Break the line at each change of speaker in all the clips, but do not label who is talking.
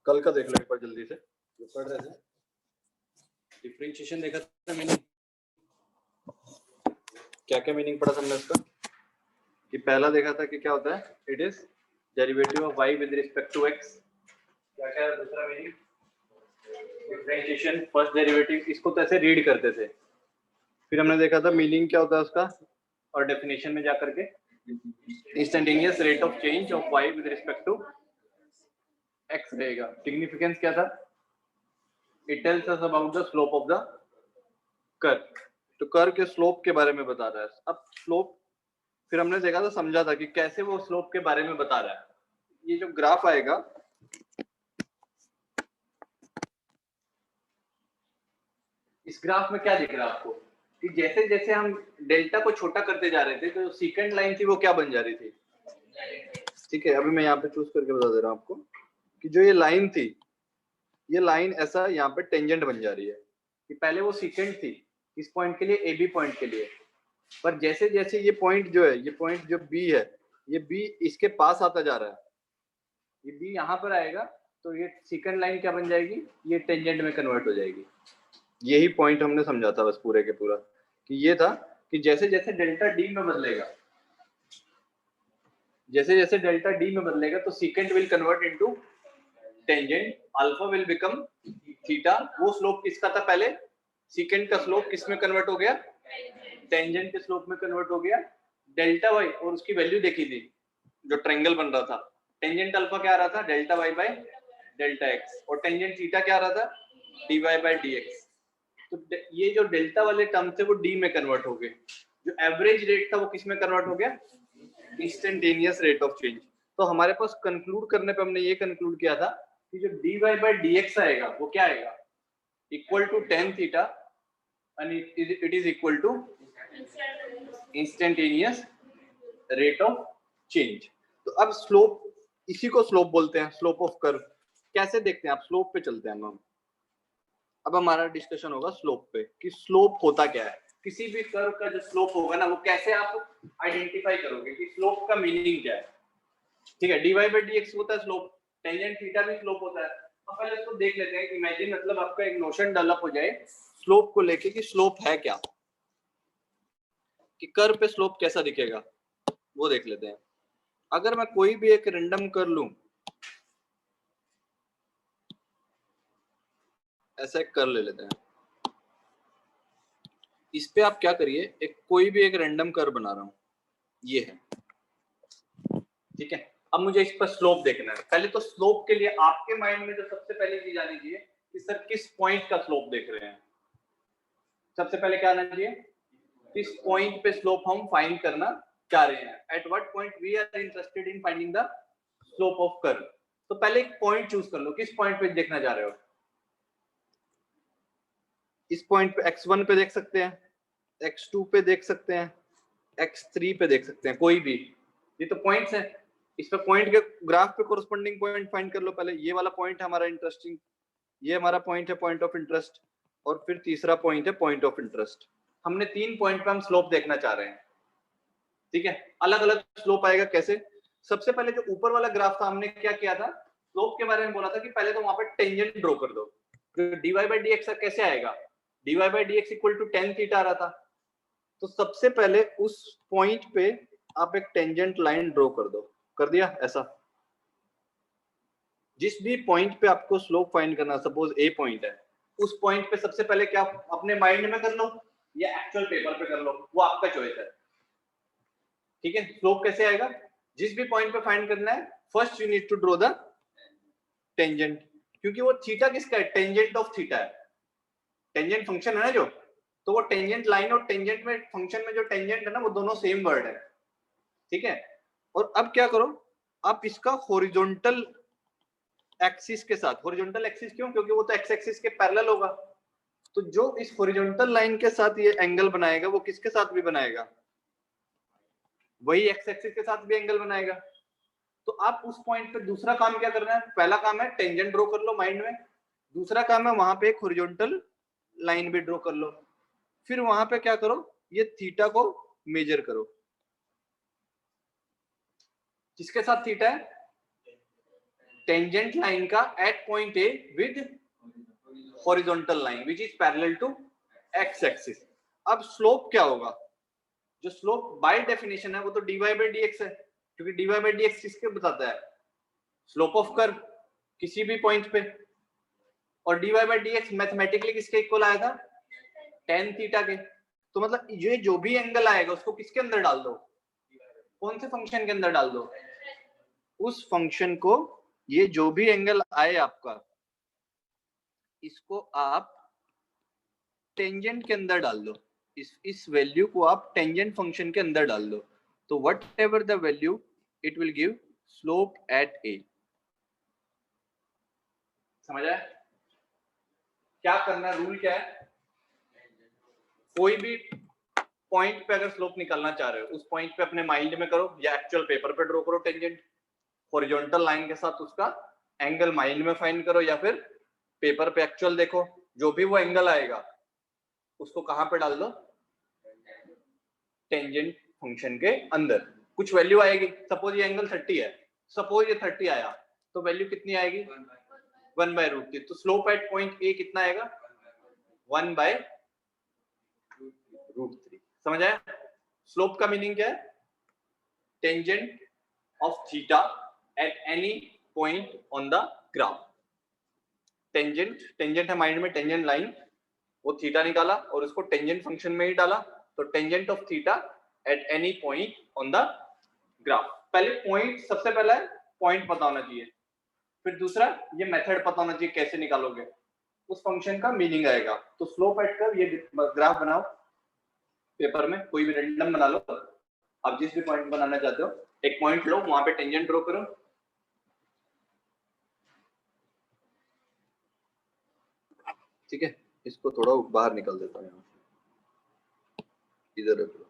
कल का देख लो एक बार जल्दी से जो पढ़ रहे थे। डिफरेंशिएशन देखा था मैंने, क्या क्या मीनिंग पढ़ा था हमने उसका कि पहला देखा था कि क्या होता है, it is derivative of y with respect to x। क्या क्या दूसरा मीनिंग डिफरेंशिएशन, फर्स्ट डेरिवेटिव, इसको तो ऐसे रीड करते थे। फिर हमने देखा था मीनिंग क्या होता है उसका, और डेफिनेशन में जाकर के instantaneous rate of change of y with respect to x रहेगा। सिग्निफिकेंस क्या था, it tells us about the slope of the curve, तो कर्व के स्लोप के बारे में बता रहा है। अब स्लोप फिर हमने देखा था, समझा था कि कैसे वो स्लोप के बारे में बता रहा है। ये जो ग्राफ आएगा, इस ग्राफ में क्या दिख रहा है आपको कि जैसे जैसे हम डेल्टा को छोटा करते जा रहे थे तो सीकेंड लाइन थी वो क्या बन जा रही थी। ठीक है, अभी मैं यहाँ पे चूज करके बता दे रहा हूँ आपको कि जो ये लाइन थी, ये लाइन ऐसा यहाँ पे टेंजेंट बन जा रही है कि पहले वो सीकेंड थी इस पॉइंट के लिए, ए बी पॉइंट के लिए, पर जैसे जैसे ये पॉइंट जो है, ये पॉइंट जो बी है, ये बी इसके पास आता जा रहा है, ये बी यहाँ पर आएगा तो ये सेकंड लाइन क्या बन जाएगी, ये टेंजेंट में कन्वर्ट हो जाएगी। यही पॉइंट हमने समझा था बस पूरे के पूरा, कि ये था कि जैसे जैसे डेल्टा डी में बदलेगा, जैसे जैसे डेल्टा डी में बदलेगा तो second will convert into tangent, alpha will become theta. वो स्लोप किसका था पहले, सेकंड का स्लोप किस में कन्वर्ट हो गया, टेंजेंट के स्लोप में कन्वर्ट हो गया। डेल्टा वाई और उसकी वैल्यू देखी थी, जो ट्रायंगल बन रहा था, टेंजेंट अल्फा क्या आ रहा था, delta y by delta x, और टेंजेंट थीटा क्या आ रहा था, d y by d x. तो ये जो डेल्टा वाले टर्म थे वो डी में कन्वर्ट हो गए, जो एवरेज रेट था वो किस में कन्वर्ट हो गया, इंस्टेंटेनियस रेट ऑफ चेंज। तो हमारे पास कंक्लूड करने पे हमने ये कंक्लूड किया था कि जो d y by d x आएगा वो क्या आएगा, equal to ten theta and it is equal to instantaneous rate of change। तो अब स्लोप, इसी को स्लोप बोलते हैं, स्लोप ऑफ कर्व। कैसे देखते हैं आप, स्लोप पे चलते हैं हम। अब हमारा डिस्कशन होगा स्लोप पे कि स्लोप होता क्या है, किसी भी कर्व का जो स्लोप होगा ना वो कैसे आप आइडेंटिफाई करोगे कि स्लोप का मीनिंग क्या है। ठीक है, d y by d x होता है स्लोप, टेंजेंट थीटा भी स्लोप होता है। अब पहले इसको देख लेते हैं, इमेजिन मतलब आपका एक नोशन डेवलप हो जाए स्लोप को लेके कि स्लोप है क्या, कि कर्व पे स्लोप कैसा दिखेगा, वो देख लेते हैं। अगर मैं कोई भी एक रैंडम कर लूं, ऐसा एक कर ले लेते हैं, इस पे आप क्या करिए, एक कोई भी एक रैंडम कर्व बना रहा हूं, ये है, ठीक है। अब मुझे इस पर स्लोप देखना है। पहले तो स्लोप के लिए आपके माइंड में जो सबसे पहले चीज आनी चाहिए कि सर किस पॉइंट का स्लोप देख रहे हैं। सबसे पहले क्या आना चाहिए, किस पॉइंट पे स्लोप हम फाइंड करना चाह रहे हैं, at what point we are interested in finding the slope of curve. तो पहले एक पॉइंट चूज कर लो, किस पॉइंट पे देखना चाह रहे हो। इस पॉइंट पे x1 पे देख सकते हैं, x2 पे देख सकते हैं, x3 पे देख सकते हैं, कोई भी, ये तो पॉइंट्स हैं। इस पे पॉइंट के ग्राफ पे कोरस्पोंडिंग पॉइंट फाइंड कर लो। पहले ये वाला पॉइंट है हमारा इंटरेस्टिंग, ये हमारा पॉइंट है पॉइंट ऑफ इंटरेस्ट, और फिर तीसरा पॉइंट है पॉइंट ऑफ इंटरेस्ट। हमने 3 पॉइंट पे हम स्लोप देखना चाह रहे हैं, ठीक है। अलग अलग स्लोप आएगा कैसे, सबसे पहले जो ऊपर वाला ग्राफ था हमने क्या किया था, स्लोप के बारे में बोला था कि पहले तो वहां पे टेंजेंट ड्रॉ कर दो। तो dy बाई डी एक्स कैसे आएगा, dy by d x equal to ten theta आ रहा था, तो सबसे पहले उस पॉइंट पे आप एक टेंजेंट लाइन ड्रॉ कर दो। कर दिया ऐसा, जिस भी पॉइंट पे आपको स्लोप फाइंड करना, सपोज ए पॉइंट है, उस पॉइंट पे सबसे पहले क्या अपने माइंड में कर लो या एक्चुअल पेपर पे कर लो, वो आपका चॉइस है, ठीक है। स्लोप कैसे आएगा, जिस भी पॉइंट पे फाइंड करना है, first you need to draw the tangent, क्योंकि वो थीटा किसका है, टेंजेंट ऑफ थीटा है, टेंजेंट फंक्शन है ना जो, तो वो टेंजेंट लाइन और टेंजेंट में फंक्शन में जो टेंजेंट है ना वो दोनों सेम वर्ड है, ठीक है। और अब क्या करो, आप इसका हॉरिजॉन्टल एक्सिस के साथ, हॉरिजॉन्टल एक्सिस क्यों, क्योंकि वो तो एक्स एक्सिस के पैरेलल होगा, तो जो इस हॉरिजॉन्टल लाइन के साथ ये एंगल बनाएगा वो किसके साथ भी बनाएगा, वही एक्स एक्सिस के साथ भी एंगल बनाएगा। तो आप उस पॉइंट पे दूसरा काम क्या करना है, पहला काम है टेंजेंट ड्रॉ कर लो माइंड में, दूसरा काम है वहां पे एक हॉरिजॉन्टल लाइन भी ड्रॉ कर लो, फिर वहां पे क्या करो, ये थीटा को मेजर करो। किसके साथ थीटा है, टेंजेंट लाइन का at point A with horizontal line which is parallel to x axis. अब स्लोप क्या होगा? जो स्लोप बाय डेफिनेशन है वो तो dy by dx है, क्योंकि dy by dx किसके बताता है? स्लोप ऑफ कर्व किसी भी पॉइंट पे। और dy by dx मैथमेटिकली किसके इक्वल आया था? tan थीटा के। तो मतलब ये जो भी एंगल आएगा उसको किसके अंदर डाल दो? कौन से फंक्शन के अंदर डाल दो? उस फंक्शन को, ये जो भी एंगल आए आपका, इसको आप टेंजेंट के अंदर डाल दो। इस वैल्यू को आप टेंजेंट फंक्शन के अंदर डाल दो, तो whatever the value it will give slope at A. समझ आया क्या करना? रूल क्या है? कोई भी पॉइंट पे अगर स्लोप निकालना चाह रहे हो, उस पॉइंट पे अपने माइंड में करो या एक्चुअल पेपर पे ड्रॉ करो टेंजेंट, हॉरिजॉन्टल लाइन के साथ उसका एंगल माइंड में फाइंड करो, या फिर पेपर पे एक्चुअल देखो, जो भी वो एंगल आएगा उसको कहां पे डाल दो? टेंजेंट फंक्शन के अंदर। कुछ वैल्यू आएगी, सपोज ये एंगल 30 है, सपोज ये 30 आया, तो वैल्यू कितनी आएगी? 1/√3। तो स्लोप एट पॉइंट ए कितना आएगा? 1/√3। समझ आया? स्लोप का मीनिंग क्या है? Tangent of theta at any point on the graph. Tangent है माइंड में, टेंजेंट लाइन, वो थीटा निकाला और उसको टेंजेंट फंक्शन में ही डाला, तो tangent of theta at any point on the graph. पहले पॉइंट, सबसे पहला है पॉइंट पता होना चाहिए, फिर दूसरा ये मेथड पता होना चाहिए कैसे निकालोगे, उस फंक्शन का मीनिंग आएगा। तो स्लोप एट कर्व, ये ग्राफ बनाओ पेपर में, कोई भी रैंडम बना लो, आप जिस भी पॉइंट बनाना चाहते हो, एक पॉइंट लो, वहां पे टेंजेंट ड्रॉ करो। ठीक है, इसको थोड़ा बाहर निकल देता हूँ, इधर रख लो,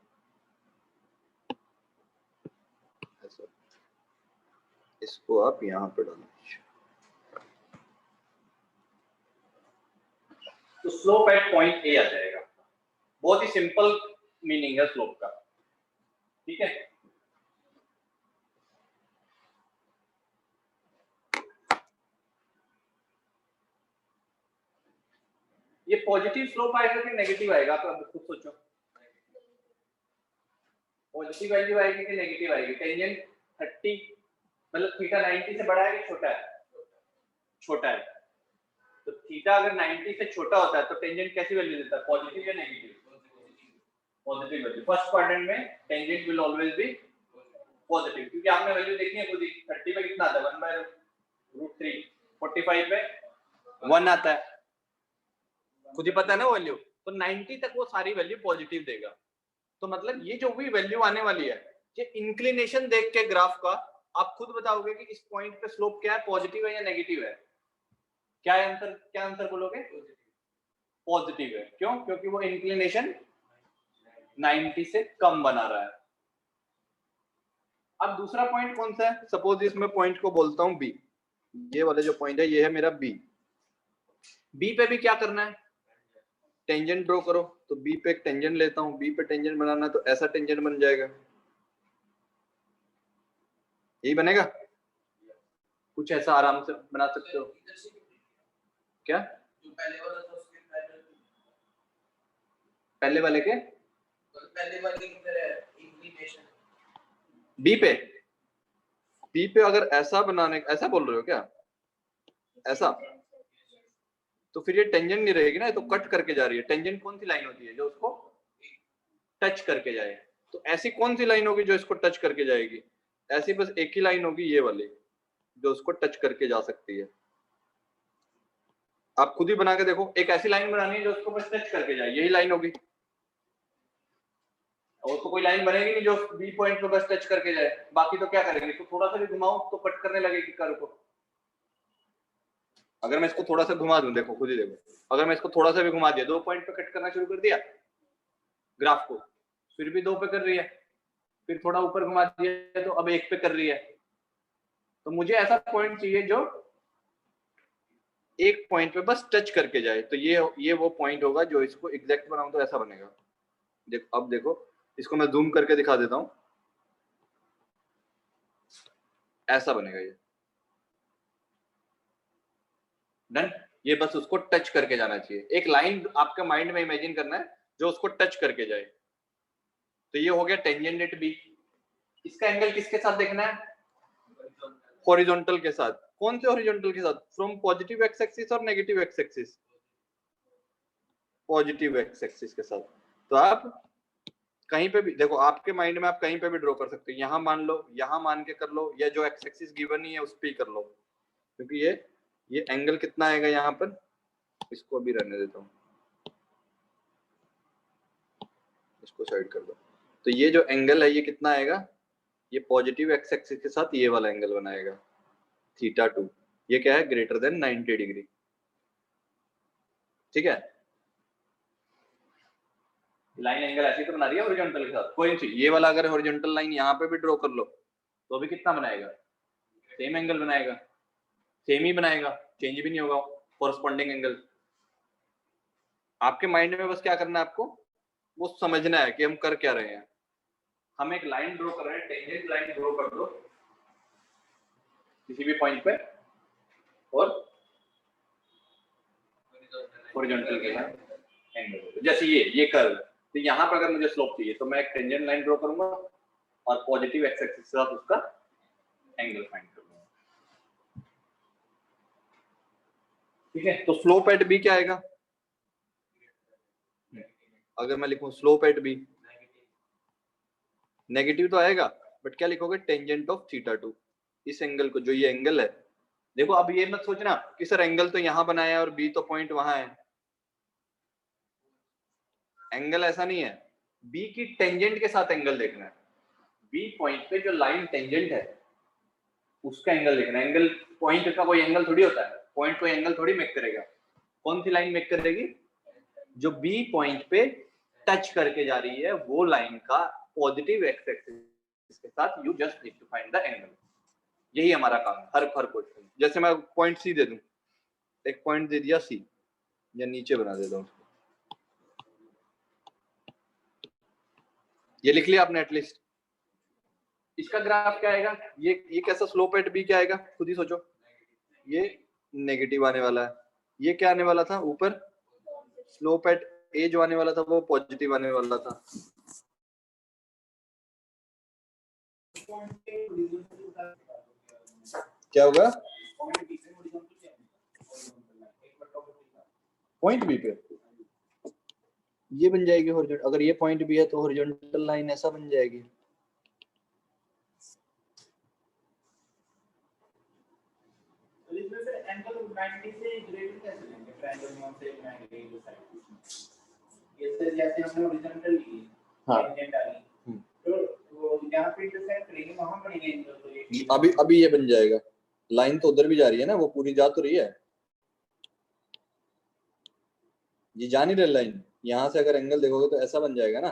ऐसा, इसको आप यहाँ पे डालो। तो स्लोप एट पॉइंट ए आ जाएगा। बहुत ही सिंपल मीनिंग है स्लोप का। ठीक है, ये पॉजिटिव स्लोप आएगा कि नेगेटिव आएगा? आप खुद सोचो, पॉजिटिव वैल्यू आएगी कि नेगेटिव आएगी? टेंजेंट 30 मतलब थीटा 90 से बड़ा है कि छोटा है? छोटा है। तो थीटा अगर 90 से छोटा होता है तो टेंजेंट कैसी वैल्यू देता है? पॉजिटिव या negative? Positive value. First quadrant में tangent will always be positive, क्योंकि आपने वैल्यू देखी है खुद ही, 30 पे कितना आता है? 1/√3। 45 पे 1 आता है, खुद ही पता है ना वैल्यू। तो 90 तक वो सारी वैल्यू पॉजिटिव देगा। तो मतलब ये जो भी वैल्यू आने वाली है, ये इंक्लिनेशन देख के ग्राफ का आप खुद बताओगे कि इस पॉइंट पे स्लोप क्या है, पॉजिटिव है या नेगेटिव है। क्या आंसर, क्या आंसर बोलोगे? पॉजिटिव है। क्यों? क्योंकि वो इंक्लिनेशन 90 से कम बना रहा है। अब दूसरा पॉइंट कौन सा है? सपोज इसमें पॉइंट को बोलता हूं बी, ये वाला जो पॉइंट है ये है मेरा बी। बी पे भी क्या करना है? टेंजेंट ड्रॉ करो। तो बी पे एक टेंजेंट लेता हूं, बी पे टेंजेंट बनाना है तो ऐसा टेंजेंट बन जाएगा, यही बनेगा। कुछ ऐसा आराम से बना सकते हो क्या? पहले वाले के बी पे अगर ऐसा बनाने, ऐसा बोल रहे हो क्या? ऐसा, तो फिर ये टेंजेंट नहीं रहेगी ना, तो कट करके जा रही है। टेंजेंट कौन सी लाइन होती है? जो उसको टच करके जाए। तो ऐसी कौन सी लाइन होगी जो इसको टच करके जाएगी? ऐसी बस एक ही लाइन होगी, ये वाली, जो उसको टच करके जा सकती है। आप खुद ही बना के देखो, एक ऐसी लाइन बनानी है जो उसको बस टच करके जाए, यही लाइन होगी। और तो कोई लाइन बनेगी नहीं जो बी पॉइंट पे बस टच करके जाए। बाकी तो क्या करेंगे, तो थोड़ा सा भी घुमाओ तो कट करने लगेगी कर्व को। अगर मैं इसको थोड़ा सा घुमा दूं, देखो खुद ही देखो, अगर मैं इसको थोड़ा सा भी घुमा दिया, 2 पॉइंट पे कट करना शुरू कर दिया ग्राफ को, फिर भी 2 पे कर रही है, फिर थोड़ा ऊपर घुमा दिया तो अब 1 पे कर रही है। तो मुझे ऐसा पॉइंट चाहिए जो एक पॉइंट पे बस टच करके जाए। तो ये वो पॉइंट होगा जो इसको एग्जैक्ट बनाऊं तो ऐसा बनेगा। देखो, अब देखो, इसको मैं जूम करके दिखा देता हूं, ऐसा बनेगा ये। डन। ये बस उसको टच करके जाना चाहिए, एक लाइन आपके माइंड में इमेजिन करना है जो उसको टच करके जाए। तो ये हो गया टेंजेंट एट बी। इसका एंगल किसके साथ देखना है? हॉरिजॉन्टल के साथ। कौन से हॉरिजॉन्टल के साथ? फ्रॉम पॉजिटिव एक्स एक्सिस और negative x axis? Positive x axis के साथ। तो आप कहीं पे भी देखो, आपके माइंड में आप कहीं पे भी ड्रॉ कर सकते हो, यहाँ मान लो, यहाँ मान के कर लो, या जो एक्स एक्सिस गिवन ही है उस पे ही कर लो, क्योंकि ये एंगल कितना आएगा यहाँ पर, इसको भी रहने देता हूँ, इसको साइड कर दो। तो ये जो एंगल है ये कितना आएगा? ये पॉजिटिव एक्स एक्सिस के साथ ये वाला एंगल बनाएगा θ2। ये क्या है? Greater than 90 degree. ठीक है, लाइन एंगल ऐसी तो बना रही है हॉरिजॉन्टल के साथ, कोई नहीं। ये वाला अगर हॉरिजॉन्टल लाइन यहाँ पे भी ड्रॉ कर लो तो भी कितना बनाएगा? सेम एंगल बनाएगा, सेम ही बनाएगा, चेंज भी नहीं होगा कॉरस्पॉन्डिंग एंगल। आपके माइंड में बस क्या करना है आपको, वो समझना है कि हम कर क्या रहे हैं। हम एक लाइन ड्रॉ कर रहे हैं, टेंजेंट लाइन ड्रॉ कर दो किसी भी पॉइंट पे, और हॉरिजॉन्टल के साथ एंगल, जैसे ये कर्व। तो यहाँ पर अगर मुझे स्लोप चाहिए तो मैं एक टेंजेंट लाइन ड्रॉ करूंगा और पॉजिटिव एक्स एक्सिस के साथ उसका एंगल फाइंड करूंगा। ठीक है, तो स्लोप एट बी क्या आएगा? अगर मैं लिखूं स्लोप एट बी, नेगेटिव तो आएगा, बट क्या लिखोगे? Tangent of θ2। इस एंगल को, जो ये एंगल है, देखो अब ये मत सोचना कि सर एंगल तो यहाँ बनाया है और बी तो पॉइंट वहां है। एंगल ऐसा नहीं है, बी की टेंजेंट के साथ एंगल देखना है। बी पॉइंट पे जो लाइन टेंजेंट है उसका एंगल देखना है। एंगल पॉइंट का कोई एंगल थोड़ी होता है, पॉइंट कोई एंगल थोड़ी मेक करेगा। कौन सी लाइन मेक करेगी? जो बी पॉइंट पे टच करके जा रही है वो लाइन का पॉजिटिव एक्स एक्सिस के साथ you just need to find the angle. यही हमारा काम है हर क्वेश्चन। जैसे मैं पॉइंट सी दे दूं, एक पॉइंट दे दिया सी, या नीचे बना देता हूं, ये लिख लिया आपने एटलीस्ट। इसका ग्राफ क्या आएगा? ये कैसा स्लोप एट बी क्या आएगा? खुद ही सोचो। ये नेगेटिव आने वाला है, ये क्या आने वाला था ऊपर? स्लोप एट ए जो आने वाला था वो पॉजिटिव आने वाला था। क्या होगा? पॉइंट बी पे ये बन जाएगी हॉरिजॉन्टल। अगर ये पॉइंट बी है तो हॉरिजॉन्टल लाइन ऐसा बन जाएगी। एंगल 90 से ग्रेटर कैसे लेंगे? ट्रायंगल से 90 की साइड ये जैसे हमने हॉरिजॉन्टल ली, हां टेंजेंट डाली, तो वो यहां पे इंटरसेक्ट करेंगे, वहां बनेगा एंगल। तो ये अभी ये बन जाएगा। लाइन तो उधर भी जा रही है ना, वो पूरी जा तो रही है, ये जा नहीं रही लाइन। यहां से अगर एंगल देखोगे तो ऐसा बन जाएगा ना।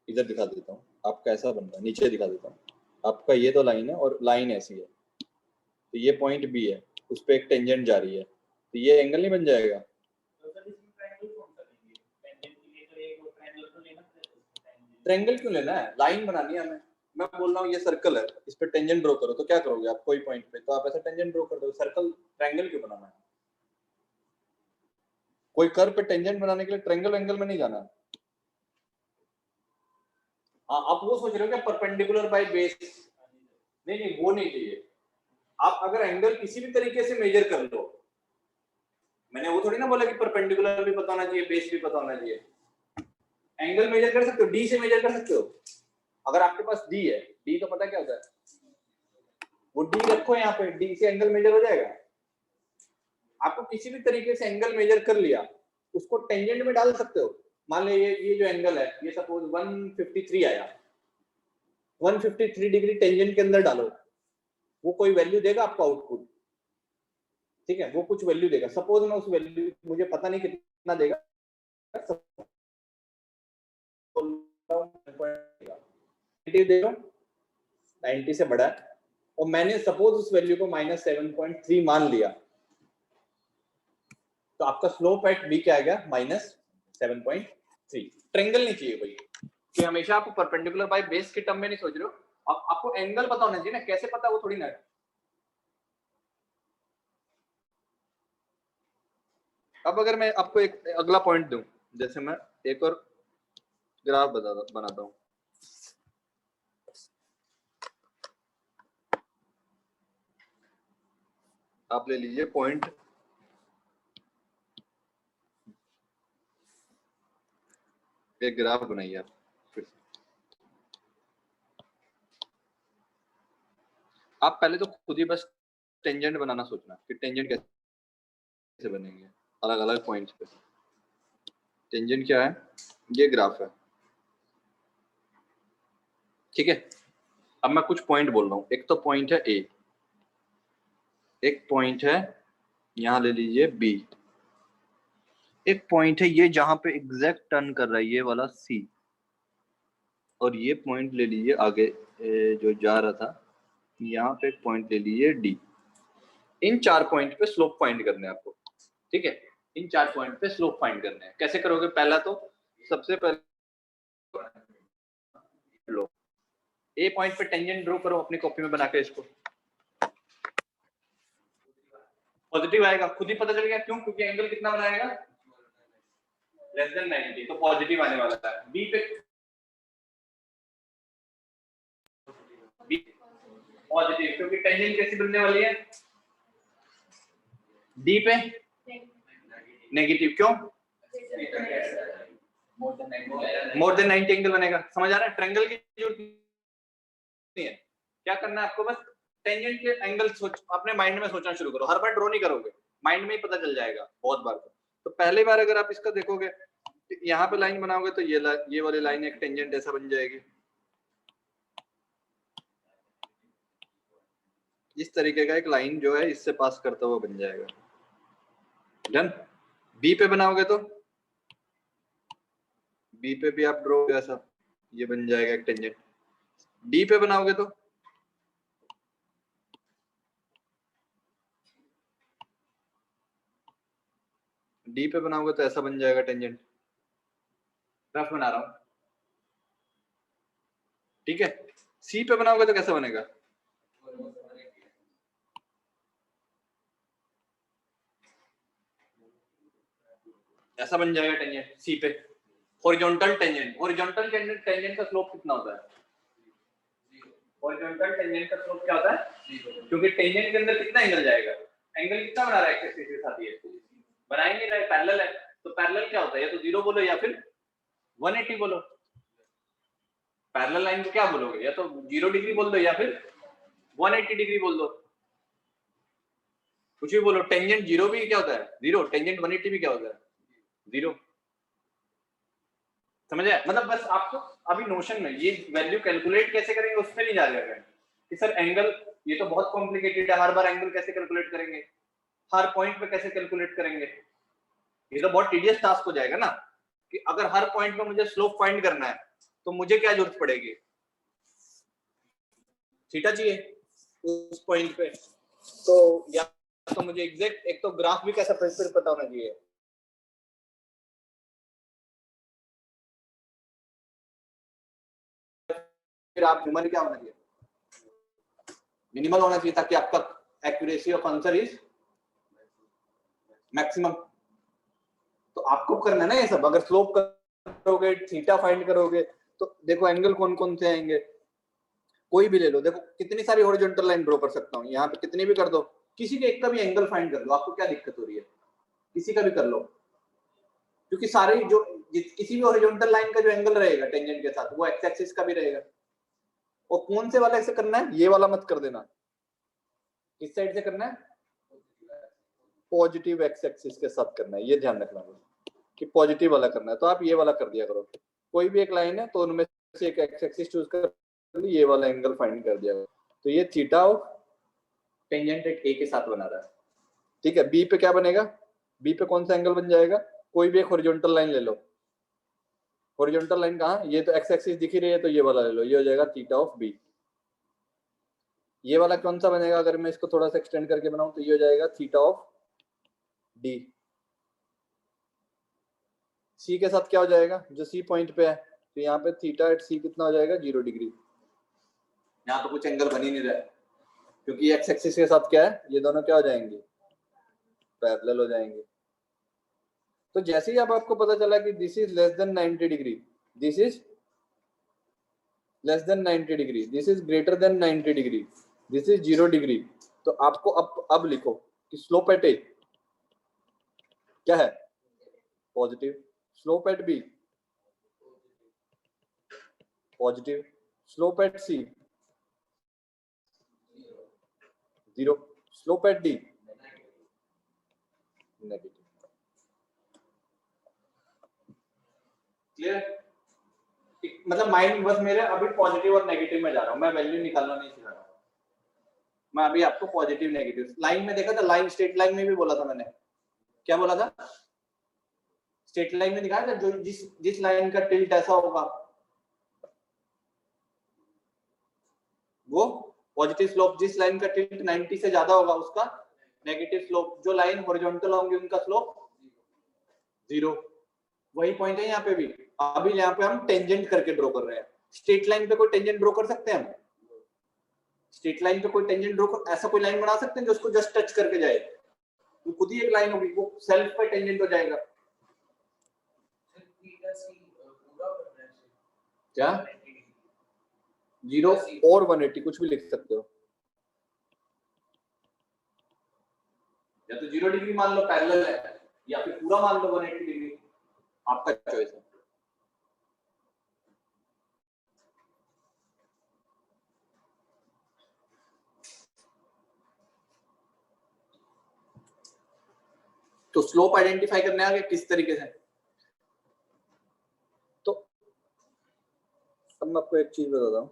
इधर दिखा देता हूँ आपका ऐसा बन रहा है, नीचे दिखा देता हूँ आपका। ये तो लाइन है और लाइन ऐसी है, तो ये पॉइंट बी है, उस पर एक टेंजेंट जा रही है, तो ये एंगल नहीं बन जाएगा। ट्रायंगल क्यों लेना है? लाइन बनानी है हमें। मैं बोल रहा हूँ ये सर्कल है, इस पे टेंजेंट ड्रॉ करो, तो क्या करोगे आप? कोई पॉइंट पे तो आप ऐसा टेंजेंट ड्रॉ कर दो। सर्कल ट्रायंगल क्यों बनाना है? कोई कर्व पे टेंजेंट बनाने के लिए ट्रायंगल एंगल में नहीं जाना। आप वो सोच रहे हो क्या परपेंडिकुलर बाय बेस? नहीं नहीं, वो नहीं चाहिए। आप अगर एंगल किसी भी तरीके से मेजर कर लो, मैंने वो थोड़ी ना बोला कि परपेंडिकुलर भी पता होना चाहिए, बेस भी पता होना चाहिए। एंगल मेजर कर सकते हो, डी से मेजर कर सकते हो। अगर आपके पास डी है, डी तो पता क्या होता है, वो डी रखो यहाँ पे, डी से एंगल मेजर हो जाएगा। आपको किसी भी तरीके से एंगल मेजर कर लिया, उसको टेंजेंट में डाल सकते हो। मान लो ये जो एंगल है, ये सपोज 153 आया, 153 डिग्री टेंजेंट के अंदर डालो, वो कोई वैल्यू देगा आपको आउटपुट। ठीक है, वो कुछ वैल्यू देगा। सपोज मैं उस वैल्यू, मुझे पता नहीं कितना देगा, दे रहा हूं 90 से बड़ा है, और मैंने सपोज उस वैल्यू को -7.3 मान लिया, तो आपका स्लोप एट बी क्या आ गया? -7.3। ट्रायंगल नहीं चाहिए भाई, कि हमेशा आप परपेंडिकुलर बाय बेस के टर्म में नहीं सोच रहे हो। आपको एंगल पता होना चाहिए ना, कैसे पता वो थोड़ी ना। अब अगर मैं आपको एक अगला पॉइंट दूं, जैसे मैं एक और ग्राफ बनाता हूं। आप ले लीजिए पॉइंट एक ग्राफ बनाइए आप फिर से। आप पहले तो खुद ही बस टेंजेंट बनाना सोचना कि टेंजेंट कैसे बनेंगे अलग अलग पॉइंट्स पे। टेंजेंट क्या है, ये ग्राफ है, ठीक है। अब मैं कुछ पॉइंट बोल रहा हूँ। एक तो पॉइंट है ए, एक पॉइंट है यहां ले लीजिए बी, एक पॉइंट है ये जहां पे एग्जैक्ट टर्न कर रहा है ये वाला सी, और ये पॉइंट ले लीजिए आगे जो जा रहा था, यहाँ पे एक पॉइंट ले लीजिए डी। इन 4 पॉइंट पे स्लोप फाइंड करने हैं आपको, ठीक है। इन 4 पॉइंट पे स्लोप फाइंड करने हैं। कैसे करोगे? पहला तो सबसे पहले लो ए पॉइंट पे टेंजेंट ड्रॉ करो अपनी कॉपी में बना के। इसको पॉजिटिव आएगा, खुद ही पता चल गया। क्यों? क्योंकि एंगल कितना बनाएगा? लेस देन 90, तो पॉजिटिव आने वाला है। बी पे पॉजिटिव, क्योंकि टेंजेंट कैसी बनने वाली है? डी पे नेगेटिव। क्यों? मोर देन 90 एंगल बनेगा। समझ आ रहा है? ट्रायंगल की जरूरत नहीं है। क्या करना है आपको? बस टेंजेंट के एंगल सोच अपने माइंड में सोचना शुरू करो। हर बार ड्रॉ नहीं करोगे, माइंड में ही पता चल जाएगा बहुत बार। तो पहली बार अगर आप इसका देखोगे, यहाँ पे लाइन बनाओगे तो ये वाली लाइन एक टेंजेंट ऐसा बन जाएगी। इस तरीके का एक लाइन जो है इससे पास करता हुआ बन जाएगा। डन। बी पे बनाओगे तो बी पे भी आप ड्रॉ ऐसा ये बन जाएगा एक टेंजेंट। डी पे बनाओगे तो ऐसा बन जाएगा टेंजेंट। रफ बना रहा हूं, ठीक है। सी पे बनाओगे तो कैसा बनेगा? ऐसा बन जाएगा टेंजेंट सी पे। हॉरिजॉन्टल टेंजेंट, हॉरिजॉन्टल टेंजेंट का स्लोप कितना होता है? हॉरिजॉन्टल टेंजेंट का स्लोप क्या होता है? क्योंकि टेंजेंट के अंदर कितना एंगल जाएगा? एंगल कितना बना रहा है एक्स एक्सिस के साथ? ये बना ही नहीं रहा है, पैरेलल है। तो पैरेलल क्या होता है? या तो 0 बोलो या फिर 180 बोलो। पैरेलल लाइन को क्या बोलोगे? या तो 0 डिग्री बोल दो या फिर 180 डिग्री बोल दो, कुछ भी बोलो। टेंजेंट 0 भी क्या होता है? 0। टेंजेंट 180 भी क्या होता है? 0। समझ आया? मतलब बस आपको अभी नोशन में ये वैल्यू कैलकुलेट कैसे करेंगे उस पर नहीं जा रहे हैं कि सर एंगल ये तो बहुत कॉम्प्लिकेटेड है, हर बार एंगल कैसे कैलकुलेट करेंगे, हर पॉइंट पे कैसे कैलकुलेट करेंगे? ये तो बहुत टीडियस टास्क हो जाएगा ना, कि अगर हर पॉइंट पे मुझे स्लोप फाइंड करना है तो मुझे क्या जरूरत पड़ेगी? थीटा चाहिए उस पॉइंट पे। तो या तो मुझे एग्जैक्ट एक तो ग्राफ भी कैसा फिर पता होना चाहिए, फिर आप ह्यूमन क्या होना चाहिए? मिनिमल होना चाहिए, ताकि आपका accuracy of answer is maximum. तो आपको करना है ना ये सब। अगर स्लोप करोगे, थीटा फाइंड करोगे, तो देखो एंगल कौन कौन से आएंगे, कोई भी ले लो। देखो कितनी सारी हॉरिजॉन्टल लाइन ड्रॉ कर सकता हूँ, यहाँ पे कितनी भी कर दो। किसी के एक का भी एंगल फाइंड कर लो, आपको क्या दिक्कत हो रही है? किसी का भी कर लो, क्योंकि सारे जो किसी भी हॉरिजॉन्टल लाइन का जो एंगल रहेगा टेंजेंट के साथ वो एक्स एक्सिस का भी रहेगा। और कौन से वाला ऐसे करना है? ये वाला मत कर देना। किस साइड से करना है? पॉजिटिव एक्स एक्सिस के साथ करना है, ये ध्यान रखना कि पॉजिटिव वाला करना है। तो आप ये वाला कर दिया करो। कोई भी एक लाइन है तो उनमें से एक एक्स एक्सिस चूज कर, ये वाला एंगल फाइंड कर दिया। तो ये थीटा ऑफ टेंजेंट एट ए के साथ बना रहा है, ठीक है। बी पे क्या बनेगा? बी पे कौन सा एंगल बन जाएगा? कोई भी एक हॉरिजॉन्टल लाइन ले लो। हॉरिजॉन्टल लाइन कहाँ? ये तो एक्स एक्सिस दिख ही रही है, तो ये वाला ले लो, ये हो जाएगा थीटा ऑफ बी। ये वाला कौन सा बनेगा? अगर मैं इसको थोड़ा सा एक्सटेंड करके बनाऊं तो ये हो जाएगा थीटा ऑफ डी। सी के साथ क्या हो जाएगा? जो सी पॉइंट पे है, तो यहाँ पे थीटा एट सी कितना हो जाएगा? 0 डिग्री। यहाँ तो कुछ एंगल बन ही नहीं रहा है, क्योंकि एक्स एक्सिस के साथ क्या है? ये दोनों क्या हो जाएंगे? पैरेलल हो जाएंगे। तो जैसे ही अब आपको पता चला कि this is less than 90 degree, this is less than 90 degree, this is greater than 90 degree, this is 0 degree, तो आपको अब लिखो कि स्लोप एट ए क्या है, positive, slope at B positive, slope at C 0, slope at D negative. Clear? मतलब mind बस मेरे अभी पॉजिटिव और नेगेटिव में जा रहा हूं, मैं वैल्यू निकालना नहीं सिखा रहा हूं, मैं अभी आपको पॉजिटिव नेगेटिव लाइन में देखा था, लाइन स्ट्रेट लाइन में भी बोला था मैंने, क्या बोला था, स्ट्रेट लाइन में दिखाया था, जो जिस लाइन का टिल्ट ऐसा होगा वो पॉजिटिव स्लोप, जिस लाइन का टिल्ट 90 से ज्यादा होगा उसका नेगेटिव स्लोप, जो लाइन हॉरिजॉन्टल होंगी उनका स्लोप 0। वही पॉइंट है यहाँ पे भी, अभी यहाँ पे हम टेंजेंट करके ड्रॉ कर रहे हैं, स्ट्रेट लाइन पे कोई टेंजेंट ड्रॉ कर सकते हैं हम, स्ट्रेट लाइन पे कोई टेंजेंट ड्रॉ कर, ऐसा कोई लाइन बना सकते हैं जो उसको जस्ट टच करके जाए, वो खुद ही एक लाइन होगी, वो सेल्फ पे टेंजेंट हो जाएगा। क्या 0 और 180 कुछ भी लिख सकते हो, या तो 0 डिग्री मान लो पैरेलल है, या फिर पूरा मान लो 180 डिग्री, आपका चॉइस है। तो स्लोप आइडेंटिफाई करने आ गए किस तरीके से, तो अब मैं आपको एक चीज बताता हूँ,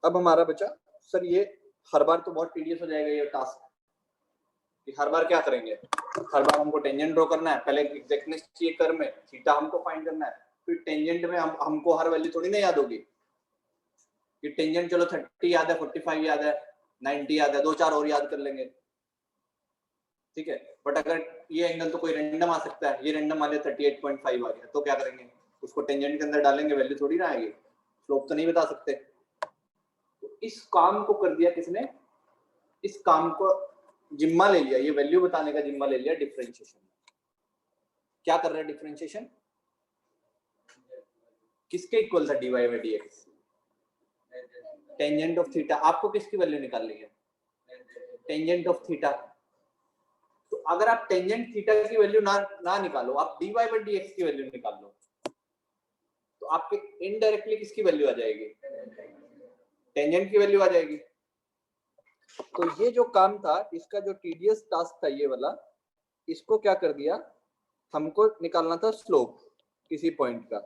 अब हमारा बचा सर ये हर बार तो बहुत टीडियस हो जाएगा ये टास्क, कि हर बार क्या करेंगे, हर बार हमको टेंजेंट ड्रॉ करना है, पहले एग्जैक्टनेस चाहिए कर में, थीटा हमको फाइंड करना है, फिर टेंजेंट में हमको हर वैल्यू थोड़ी ना याद होगी, कि टेंजेंट चलो 30 याद है, 45 याद है, 90 याद है, 2-4 और याद कर लेंगे, ठीक है, बट अगर ये एंगल तो कोई रैंडम आ सकता है, ये रैंडम मान लिया 38.5 आ गया, तो क्या करेंगे, उसको टेंजेंट के अंदर डालेंगे, वैल्यू थोड़ी ना आएगी, स्लोप तो नहीं बता सकते। तो इस काम को कर दिया किसने, इस काम को जिम्मा ले लिया, ये वैल्यू बताने का जिम्मा ले लिया डिफरेंशिएशन। क्या कर रहा है डिफरेंशिएशन, किसके इक्वल था dy by dx, tangent of theta, आपको किसकी वैल्यू निकालनी है, टेंजेंट ऑफ थीटा। तो अगर आप टेंजेंट थीटा की वैल्यू ना निकालो, आप dy बाई dx की वैल्यू निकाल लो, तो आपके इनडायरेक्टली किसकी वैल्यू आ जाएगी, टेंजेंट की वैल्यू आ जाएगी। तो ये जो काम था, इसका जो टीडियस टास्क था ये वाला, इसको क्या कर दिया, हमको निकालना था स्लोप किसी पॉइंट का,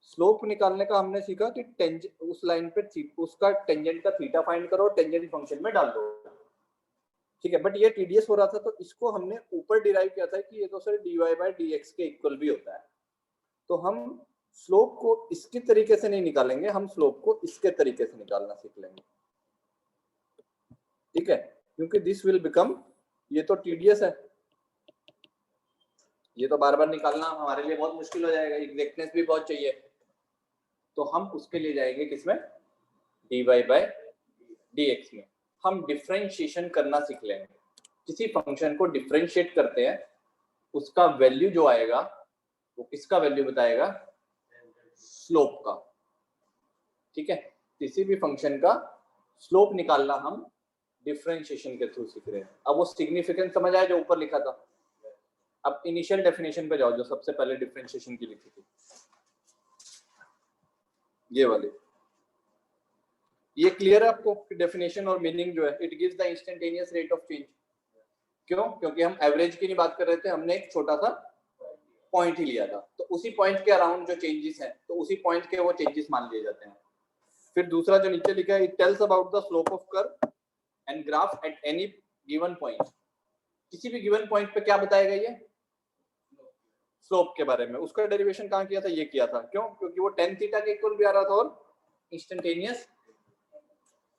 स्लोप निकालने का हमने सीखा कि टेंजेंट उस लाइन पे उसका टेंजेंट का थीटा फाइंड करो, टेंजेंट फंक्शन में डाल दो, ठीक है, बट ये टीडीएस हो रहा था, तो इसको हमने ऊपर डिराइव किया था कि ये तो सर dy बाई dx के इक्वल भी होता है, तो हम स्लोप को इसके तरीके से नहीं निकालेंगे, हम स्लोप को इसके तरीके से निकालना सीख लेंगे, ठीक है, क्योंकि दिस विल बिकम, ये तो टीडीएस है, ये तो बार बार निकालना हमारे लिए बहुत मुश्किल हो जाएगा, एग्जैक्टनेस भी बहुत चाहिए, तो हम उसके लिए जाएंगे किसमें, dy बाई dx में, हम डिफरेंशिएशन करना सीख लेंगे, किसी फंक्शन को डिफरेंशिएट करते हैं, उसका वैल्यू जो आएगा वो किसका वैल्यू बताएगा, स्लोप का, ठीक है, किसी भी फंक्शन का स्लोप निकालना हम डिफरेंशिएशन के थ्रू सीख रहे हैं। अब वो सिग्निफिकेंस समझ आया जो ऊपर लिखा था, अब इनिशियल डेफिनेशन पे जाओ जो सबसे पहले डिफरेंशिएशन की लिखी थी, ये वाली, ये क्लियर है आपको डेफिनेशन और मीनिंग जो है, it gives the instantaneous rate of change, क्यों, क्योंकि हम एवरेज की नहीं बात कर रहे थे, हमने एक छोटा सा पॉइंट ही लिया था, तो उसी पॉइंट के अराउंड जो चेंजेस हैं, तो उसी पॉइंट के वो चेंजेस मान लिए जाते हैं। फिर दूसरा जो नीचे लिखा है, it tells about the slope of curve and graph at any given point, किसी भी गिवन पॉइंट पे क्या बताएगा, ये स्लोप के बारे में, उसका डेरिवेशन कहाँ किया था, ये किया था, क्यों, क्योंकि वो tan थीटा के इक्वल भी आ रहा था और इंस्टेंटेनियस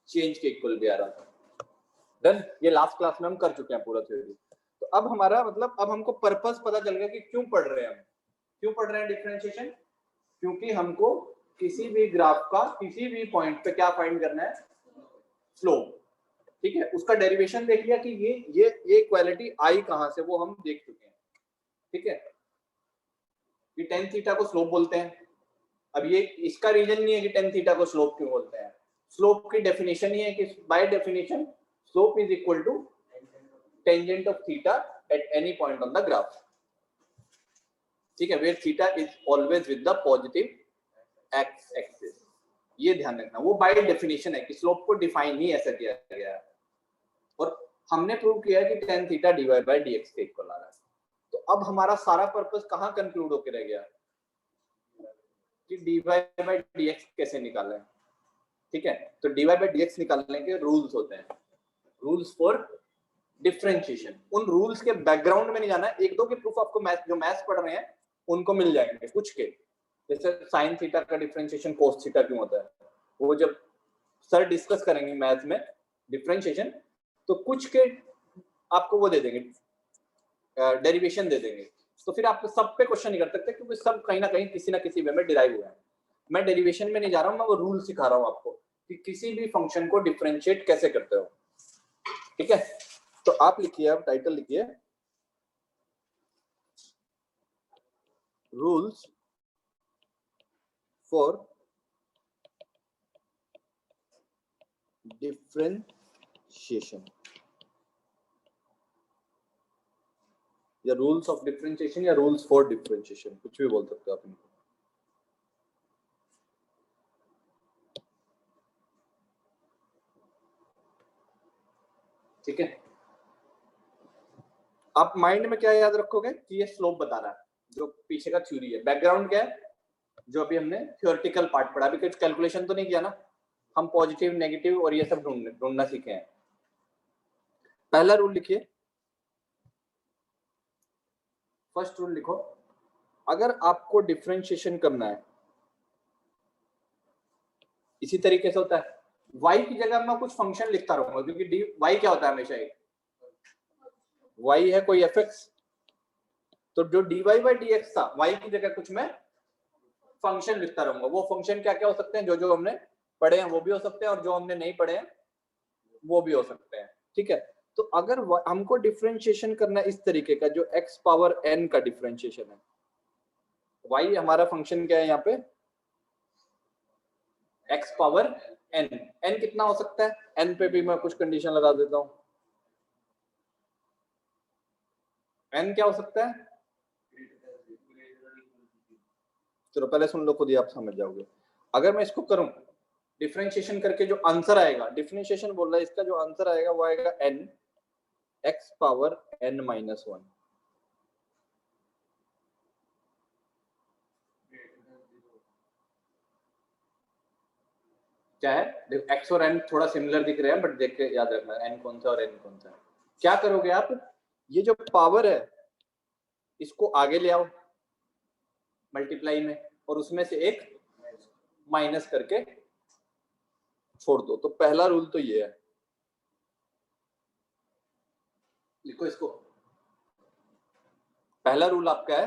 चेंज के इक्वल भी आ रहा था। डन, ये लास्ट क्लास में हम कर चुके हैं पूरा थ्योरी। तो अब हमारा मतलब, अब हमको पर्पस पता चल गया कि क्यों पढ़ रहे हैं हम, क्यों पढ़ रहे हैं डिफरेंशिएशन, क्योंकि हमको किसी भी ग्राफ का किसी भी पॉइंट पे क्या फाइंड करना है, स्लोप, ठीक है, उसका डेरिवेशन देख लिया कि ये इक्वालिटी आई कहां से, वो हम देख चुके हैं, ठीक है, कि टेन थीटा को स्लोप बोलते हैं। अब ये इसका रीजन नहीं है कि टेन थीटा को स्लोप क्यों बोलते हैं, स्लोप की डेफिनेशन ही है कि by definition slope is equal to tangent of theta at any point on the graph. ठीक है, where theta is always with the positive x axis. ये ध्यान रखना, वो बाय डेफिनेशन है कि स्लोप को डिफाइन ही ऐसा किया गया है, और हमने प्रूव किया है कि tan theta dy by dx के इक्वल आ रहा है। तो अब हमारा सारा पर्पस कहाँ कंक्लूड होकर रह गया कि dy by dx कैसे निकालें। ठीक है, तो dy by dx निकालने के रूल्स होते हैं, रूल्स फॉर डिफरेंशिएशन। उन रूल्स के बैकग्राउंड में नहीं जाना है, एक दो के प्रूफ आपको मैथ जो मैथ्स पढ़ रहे हैं उनको मिल जाएंगे, कुछ के जैसे साइन थीटा का डिफरेंशिएशन कोस थीटा क्यों होता है, वो जब सर डिस्कस करेंगे मैथ में डिफरेंशिएशन, तो कुछ के आपको वो दे देंगे, डेरिवेशन दे देंगे, तो फिर आप सब पे क्वेश्चन नहीं कर सकते क्योंकि सब कहीं ना कहीं किसी ना किसी वे में डिराइव हुआ है। मैं डेरिवेशन में नहीं जा रहा हूँ, मैं वो रूल सिखा रहा हूँ आपको कि किसी भी फंक्शन को डिफरेंशिएट कैसे करते हो। ठीक है, तो आप लिखिए, आप टाइटल लिखिए, रूल्स फॉर डिफरेंशिएशन या रूल्स ऑफ डिफरेंशिएशन या रूल्स फॉर डिफरेंशिएशन, कुछ भी बोल सकते हो आप इनको। ठीक है, आप माइंड में क्या याद रखोगे कि ये स्लोप बता रहा है, जो पीछे का थ्योरी है। बैकग्राउंड क्या है, जो अभी हमने थ्योरेटिकल पार्ट पढ़ा, अभी कुछ कैलकुलेशन तो नहीं किया ना, हम पॉजिटिव नेगेटिव और ये सब ढूंढना सीखे हैं। पहला रूल लिखिए, फर्स्ट रूल लिखो, अगर आपको डिफरेंशिएशन करना है इसी तरीके से होता है, y की जगह मैं कुछ फंक्शन लिखता रहूंगा क्योंकि y क्या होता है हमेशा एक y है कोई fx, तो जो dy by dx था y की जगह कुछ मैं फंक्शन लिखता रहूंगा। वो फंक्शन क्या क्या हो सकते हैं, जो जो हमने पढ़े हैं वो भी हो सकते हैं और जो हमने नहीं पढ़े हैं वो भी हो सकते हैं। ठीक है, तो अगर हमको डिफरेंशिएशन करना है इस तरीके का, जो x पावर n का डिफरेंशिएशन है, y हमारा फंक्शन क्या है यहाँ पे, x पावर n, n कितना हो सकता है, n पे भी मैं कुछ कंडीशन लगा देता हूं, n क्या हो सकता है, चलो पहले सुन लो, खुद ही आप समझ जाओगे। अगर मैं इसको करूं डिफरेंशिएशन करके, जो आंसर आएगा, डिफरेंशिएशन बोल रहा है, इसका जो आंसर आएगा वो आएगा n x power n minus 1। क्या है, x और n थोड़ा सिमिलर दिख रहे हैं बट देख के याद रखना n कौन सा और n कौन सा है। क्या करोगे आप, ये जो पावर है इसको आगे ले आओ मल्टीप्लाई में, और उसमें से एक माइनस करके छोड़ दो। तो पहला रूल तो ये है, लिखो इसको, पहला रूल आपका है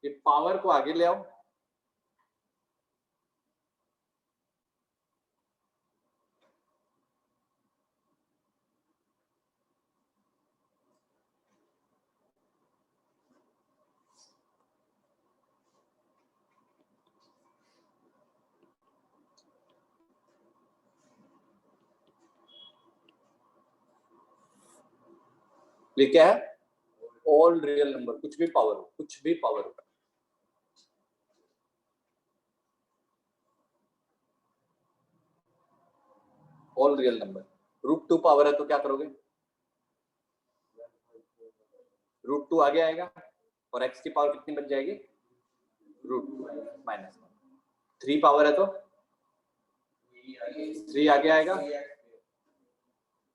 ये पावर को आगे ले आओ, ये क्या है, ऑल रियल नंबर, कुछ भी पावर हो, कुछ भी पावर हो, ऑल रियल नंबर। √2 पावर है तो क्या करोगे, √2 आगे आएगा और x की पावर कितनी बच जाएगी, √2 माइनस 3 पावर है तो 3 आगे आएगा,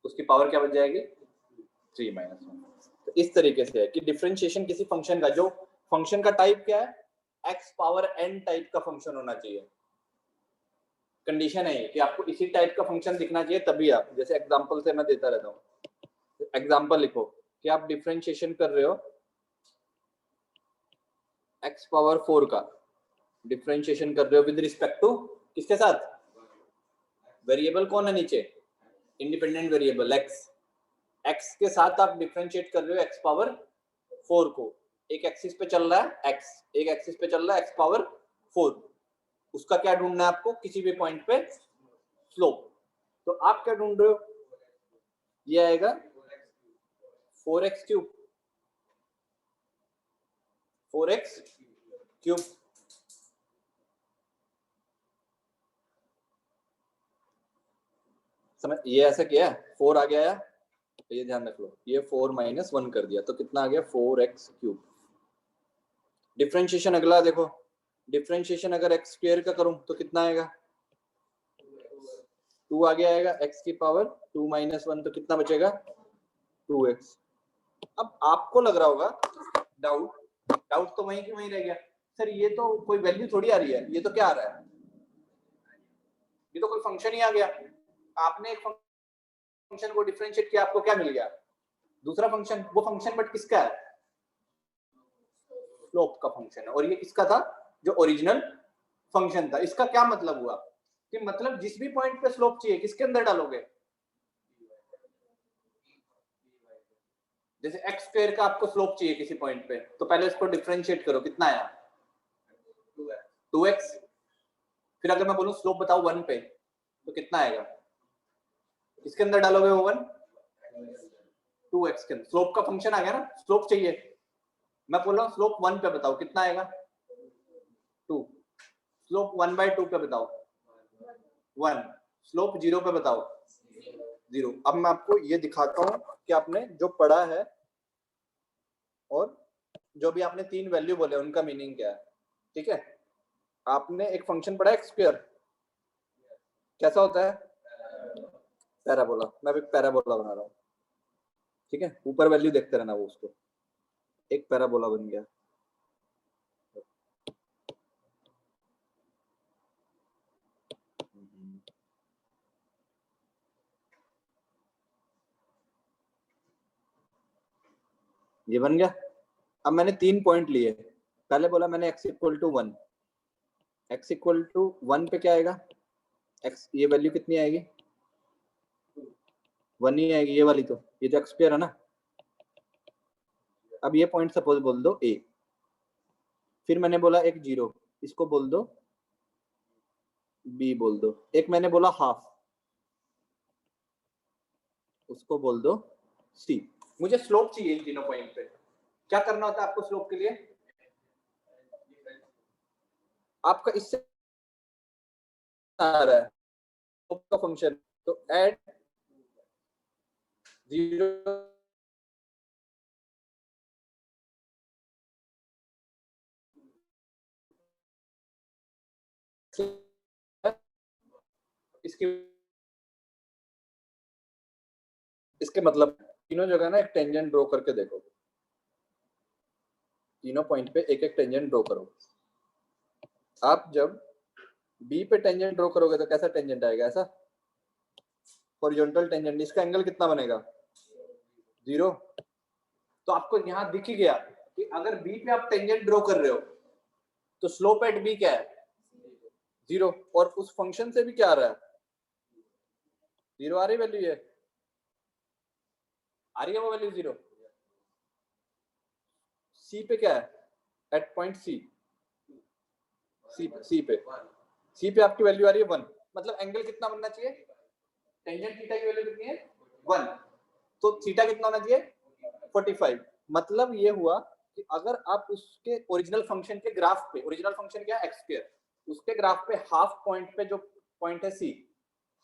उसकी पावर क्या बच जाएगी, 3 माइनस 1। तो इस तरीके से है कि डिफरेंशिएशन किसी फंक्शन का, जो फंक्शन का टाइप क्या है, x पावर n टाइप का फंक्शन होना चाहिए। कंडीशन है कि आपको इसी टाइप का फंक्शन दिखना चाहिए, तभी आप, जैसे एग्जांपल से मैं देता रहता हूँ, एग्जांपल लिखो कि आप डिफरेंशिएशन कर रहे हो x पावर 4 का, डिफरेंशिएशन कर रहे हो विद रिस्पेक्ट टू किसके साथ, वेरिएबल कौन है नीचे, इंडिपेंडेंट वेरिएबल x, x के साथ आप डिफरेंशिएट कर रहे हो x पावर 4 को, एक एक्सिस पे चल रहा है x, एक एक्सिस पे चल रहा है x पावर 4, उसका क्या ढूंढना है आपको किसी भी पॉइंट पे स्लोप। तो आप क्या ढूंढ रहे हो, ये आएगा 4x क्यूब, 4x क्यूब। समझ, ये ऐसा किया 4 आ गया है, ये ध्यान रख लो, ये 4 माइनस 1 कर दिया तो कितना आ गया 4x क्यूब। डिफरेंशिएशन अगला देखो, डिफरेंशिएशन अगर x स्क्वायर का करूं तो कितना आएगा 2 आ गया आएगा, x की पावर 2 माइनस 1 तो कितना बचेगा 2x। अब आपको लग रहा होगा डाउट तो वहीं की वहीं रह गया, सर ये तो कोई वैल्यू थोड़ी आ रही है, ये तो क्या आ रहा है, ये तो कोई फंक्शन ही आ गया। आपने एक फंक्शन को डिफरेंशिएट किया, आपको क्या मिल गया दूसरा फंक्शन, वो फंक्शन बट किसका है स्लोप का फंक्शन है, और ये किसका था जो ओरिजिनल फंक्शन था। इसका क्या मतलब हुआ कि मतलब जिस भी पॉइंट पे स्लोप चाहिए किसके अंदर डालोगे, जैसे x स्क्वायर का आपको स्लोप चाहिए किसी पॉइंट पे तो पहले इसको डिफरेंशिएट करो, कितना आया 2x। फिर अगर मैं बोलूं स्लोप बताओ 1 पे तो कितना आएगा, किसके अंदर डालोगे वो 1 2x के अंदर, स्लोप का फंक्शन आ गया ना, स्लोप चाहिए, मैं बोल रहा हूँ स्लोप 1 पे बताओ कितना आएगा 2, स्लोप 1/2 पे बताओ 1, स्लोप 0 पे बताओ 0। अब मैं आपको ये दिखाता हूँ कि आपने जो पढ़ा है और जो भी आपने 3 वैल्यू बोले उनका मीनिंग क्या है। ठीक है, आपने एक फंक्शन पढ़ा x स्क्वायर कैसा होता है पैराबोला, मैं भी पैराबोला बना रहा हूँ। ठीक है, ऊपर वैल्यू देखते रहना, वो उसको एक पैराबोला बन गया। ये बन गया। अब मैंने 3 पॉइंट लिए, पहले बोला मैंने x equal to 1, x equal to 1 पे क्या आएगा x, ये वैल्यू कितनी आएगी 1 ही आएगी, ये वाली तो, ये जो x स्क्वायर है ना। अब ये पॉइंट सपोज बोल दो a, फिर मैंने बोला एक 0, इसको बोल दो b बोल दो, एक मैंने बोला हाफ, उसको बोल दो c। मुझे स्लोप चाहिए इन तीनों पॉइंट पे, क्या करना होता है आपको स्लोप के लिए, आपका इससे आ रहा है स्लोप का फंक्शन, तो ऐड 0 इसके इसके मतलब तीनों जगह ना एक टेंजेंट ड्रॉ करके देखो, तीनों पॉइंट पे एक एक टेंजेंट ड्रॉ करो। आप जब बी पे टेंजेंट ड्रॉ करोगे तो कैसा टेंजेंट आएगा, ऐसा हॉरिजॉन्टल टेंजेंट, इसका एंगल कितना बनेगा 0। तो आपको यहाँ दिख ही गया कि अगर बी पे आप टेंजेंट ड्रॉ कर रहे हो तो स्लोप एट बी क्या है 0, और उस फंक्शन से भी क्या आ रहा है 0 आ रही वैल्यू, है आ रही है वो वैल्यू 0। सी पे क्या है एट पॉइंट सी पे आपकी वैल्यू आ रही है 1, मतलब एंगल कितना बनना चाहिए, टेंजेंट थीटा की वैल्यू कितनी है 1, तो थीटा कितना होना चाहिए 45। मतलब ये हुआ कि अगर आप उसके ओरिजिनल फंक्शन के ग्राफ पे, ओरिजिनल फंक्शन क्या है एक्स स्क्वायर, उसके ग्राफ पे हाफ पॉइंट पे जो पॉइंट है सी,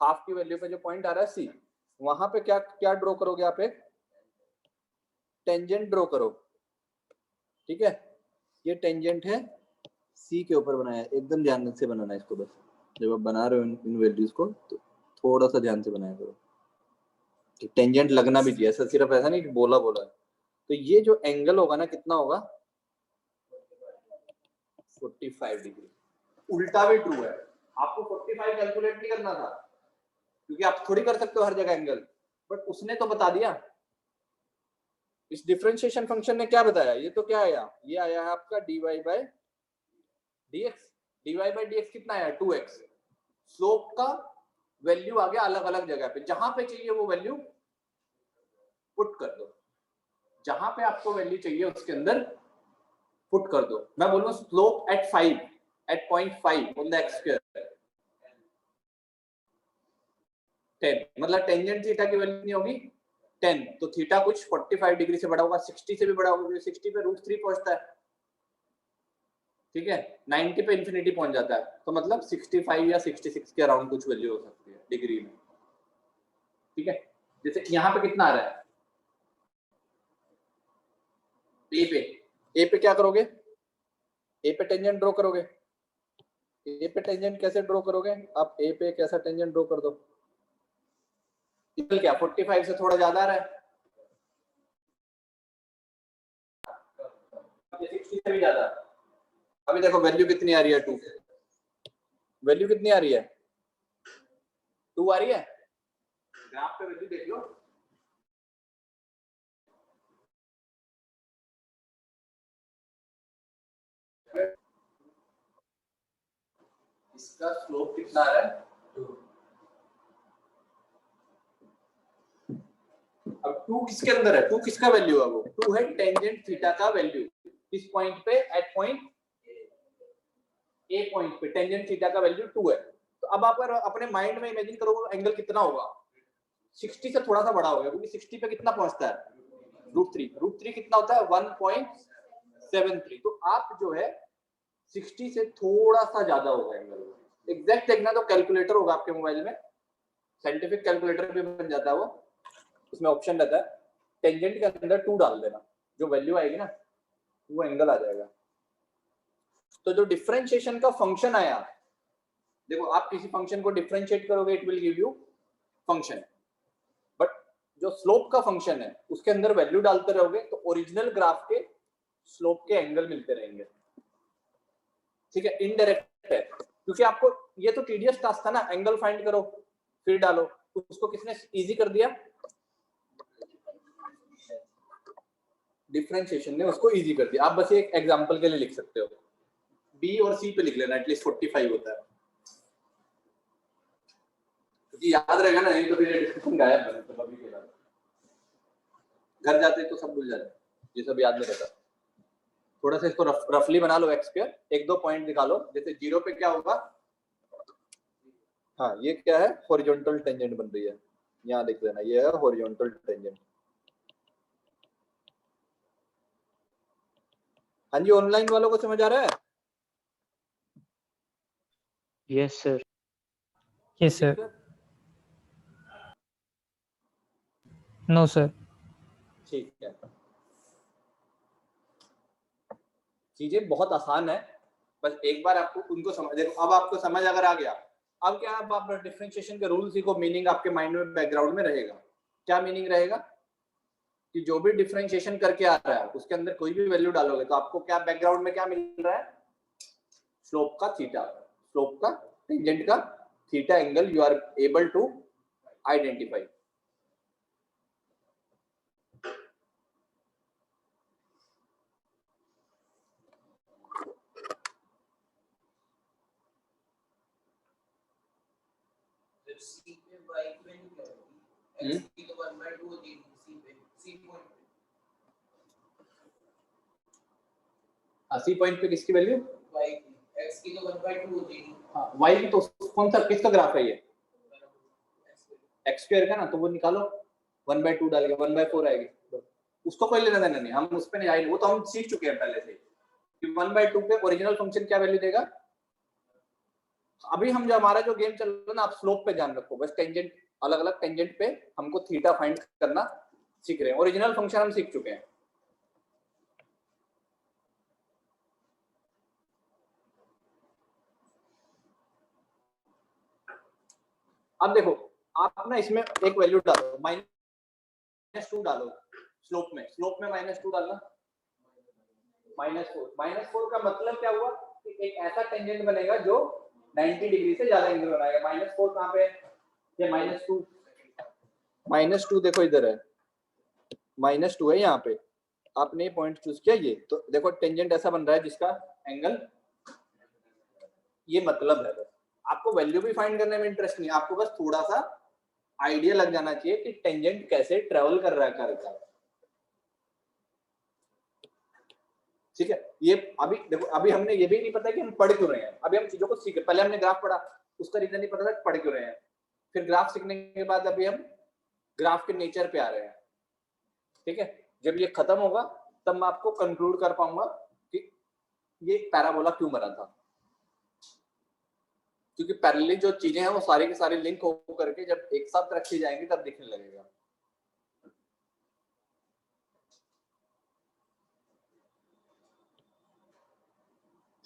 हाफ की वैल्यू पे जो पॉइंट आ रहा है सी, वहां पे क्या क्या ड्रॉ करोगे आप, एक टेंजेंट ड्रॉ करो। ठीक है, ये टेंजेंट है सी के ऊपर बनाया, एकदम ध्यान से बनाना है इसको, बस जब आप बना रहे हो इन वैल्यूज को तो थोड़ा सा ध्यान से बनाया करो, टेंजेंट लगना भी चाहिए, ऐसा सिर्फ ऐसा नहीं कि बोला बोला। तो ये जो एंगल होगा ना कितना होगा 45 डिग्री। उल्टा भी ट्रू है, आपको 45 कैलकुलेट नहीं करना था क्योंकि आप थोड़ी कर सकते हो हर जगह एंगल, बट उसने तो बता दिया। इस डिफरेंशिएशन फंक्शन ने क्या बताया, ये तो क्या आया, ये आया है आपका dy by dx, dy by dx कितना आया 2x। स्लोप का वैल्यू आ गया अलग अलग जगह पे, जहां पे चाहिए वो वैल्यू पुट कर दो, जहां पे आपको वैल्यू चाहिए उसके अंदर पुट कर दो। मैं बोलूंगा slope eight 5 at 0.5 on the x square 10, मतलब टेंजेंट थीटा की वैल्यू नहीं होगी 10, तो थीटा कुछ 45 डिग्री से बड़ा होगा, 60 से भी बड़ा होगा, क्योंकि 60 पे √3 पहुंचता है, ठीक है, 90 पे इंफिनिटी पहुंच जाता है, तो मतलब 65 या 66 के अराउंड कुछ वैल्यू हो सकती है डिग्री में, ठीक है। जैसे यहाँ पे कितना आ रहा है, ए पे क्या करोगे, ए पे टेंजेंट ड्रॉ करोगे, ए पे टेंजेंट कैसे ड्रॉ करोगे आप, ए पे कैसा टेंजेंट ड्रॉ कर दो, क्या 45 से थोड़ा ज्यादा आ रहा है, 60 से भी ज्यादा, अभी देखो वैल्यू कितनी आ रही है, 2, वैल्यू कितनी आ रही है, 2 आ रही है, ग्राफ पे वैल्यू देख लो, इसका स्लोप कितना आ रहा है, 2। अब 2 किसके अंदर है, 2 किसका वैल्यू है, वो 2 है टेंजेंट थीटा का वैल्यू, इस पॉइंट पे एट पॉइंट ए पॉइंट पे टेंजेंट थीटा का वैल्यू 2 है। तो अब आप अपने माइंड में इमेजिन करोगे एंगल कितना होगा, 60 से थोड़ा सा बड़ा होगा, क्योंकि 60 पे कितना पहुंचता है, √3 कितना होता है 1.73, तो आप जो है 60 से थोड़ा सा ज्यादा होगा एंगल, एग्जैक्ट देखना तो कैलकुलेटर होगा आपके मोबाइल में, साइंटिफिक कैलकुलेटर भी बन जाता है वो, उसमें ऑप्शन रहता है टेंजेंट के अंदर 2 डाल देना, जो वैल्यू आएगी ना वो एंगल आ जाएगा। तो जो डिफरेंशिएशन का फंक्शन आया, देखो आप किसी फंक्शन को डिफरेंशिएट करोगे it will give you function, but जो स्लोप का फंक्शन है उसके अंदर वैल्यू डालते रहोगे तो ओरिजिनल ग्राफ के स्लोप के एंगल मिलते रहेंगे, ठीक है, इनडायरेक्ट है, क्योंकि आपको ये तो टीडियस टास्क था ना, एंगल फाइंड करो फिर डालो, उसको किसने इजी कर दिया, डिफरेंशिएशन ने उसको इजी कर दिया। आप बस एक एग्जांपल के लिए लिख सकते हो, बी और सी पे लिख लेना, एटलीस्ट 45 होता है, क्योंकि याद रहेगा ना, नहीं तो फिर डिस्कशन गायब है, तो अभी के बाद घर जाते तो सब भूल जाते, ये सब याद नहीं रहता। थोड़ा सा इसको रफली बना लो एक्स स्क्वायर, एक दो पॉइंट दिखा लो, जैसे 0 पे क्या होगा, हाँ ये क्या है, हॉरिजॉन्टल टेंजेंट बन रही है, यहाँ लिख देना ये है हॉरिजॉन्टल टेंजेंट। हाँ जी, ऑनलाइन वालों को समझ आ रहा है?
Yes sir.
Yes sir. No sir.
ठीक है, चीजें बहुत आसान है, बस एक बार आपको उनको समझ, देखो अब आपको समझ अगर आ गया, अब क्या, अब आप डिफरेंशिएशन के रूल सीखो, मीनिंग आपके माइंड में बैकग्राउंड में रहेगा। क्या मीनिंग रहेगा कि जो भी डिफरेंशिएशन करके आ रहा है उसके अंदर कोई भी वैल्यू डालोगे तो आपको क्या बैकग्राउंड में क्या मिल रहा है, स्लोप का थीटा, स्लोप का टेंजेंट का theta angle you are able to identify. C point पे किसकी वैल्यू, x की तो 1/2 हो जाएगी, हां y की तो कौन सा किसका ग्राफ है ये, x स्क्वायर का ना, तो वो निकालो 1/2 डाल के 1/4 आएगी, उसको कोई लेना देना नहीं, हम उस पे नहीं आए, वो तो हम सीख चुके हैं पहले से कि 1/2 पे ओरिजिनल फंक्शन क्या वैल्यू देगा। अभी हम जो हमारा जो गेम चल रहा है ना, आप स्लोप पे ध्यान रखो, बस टेंजेंट, अलग अलग टेंजेंट पे हमको थीटा फाइंड करना सीख रहे हैं, ओरिजिनल फंक्शन हम सीख चुके हैं। अब देखो आप ना इसमें एक वैल्यू डालो, -2 डालो स्लोप में -2 डालना, -4 का मतलब क्या हुआ कि एक ऐसा टेंजेंट बनेगा जो 90 डिग्री से ज्यादा एंगल बनाएगा। -4 कहां पे है, ये -2 देखो इधर है, -2 है यहाँ पे, आपने पॉइंट चूज किया ये, तो देखो टेंजेंट ऐसा बन रहा है जिसका एंगल, ये मतलब है, बस आपको वैल्यू भी फाइंड करने में इंटरेस्ट नहीं, आपको बस थोड़ा सा आइडिया लग जाना चाहिए कि टेंजेंट कैसे ट्रेवल कर रहा है कर्व का। ठीक है। ये अभी देखो, अभी हमने ये भी नहीं पता कि हम पढ़ क्यों रहे हैं, अभी हम चीजों को सीख, पहले हमने ग्राफ पढ़ा, उसका रीजन नहीं पता था पढ़ क्यों रहे हैं, फिर ग्राफ सीखने के बाद अभी हम ग्राफ के नेचर पे आ रहे हैं। ठीक है, जब ये खत्म होगा तब मैं आपको कंक्लूड कर पाऊंगा कि ये पैराबोला क्यों बना था, क्योंकि पैरेलली जो चीजें हैं वो सारी की सारी लिंक हो करके जब एक साथ रखी जाएंगी तब दिखने लगेगा।